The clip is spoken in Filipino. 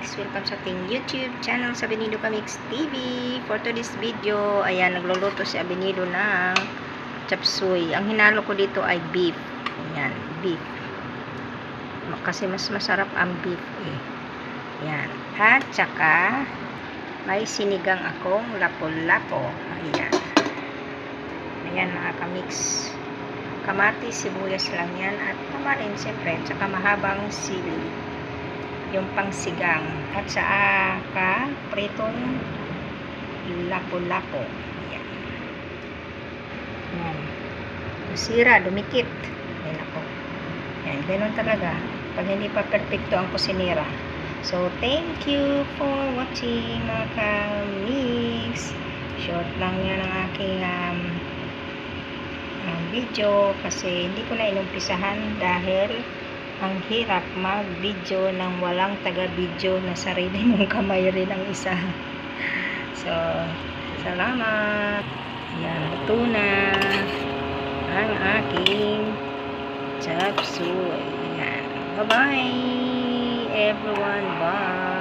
Kamix. Welcome sa ating YouTube channel sa Abenido Kamix TV. For today's video, ayan, nagluluto si Abenido ng chop suey. Ang hinalo ko dito ay beef. Ayan, beef. Kasi mas masarap ang beef eh. Ayan. At saka, may sinigang akong lapo-lapo. Ayan. Ayan mga kamix. Kamatis, sibuyas lang yan. At tamarin, siyempre. At saka mahabang sili. Yung pangsigang. At saka, pritong lapo-lapo. Ayan. Ayan. Sira, dumikit. Ayan ako. Ayan, ganun talaga. Pag hindi pa perfecto ang kusinera. So, thank you for watching mga kamix. Short lang yan ang aking video kasi hindi ko na inumpisahan dahil ang hirap mag-video ng walang taga-video na sarili mong kamay rin ang isa. So, salamat. Yan, ito na ang aking chop suey. Bye-bye everyone. Bye.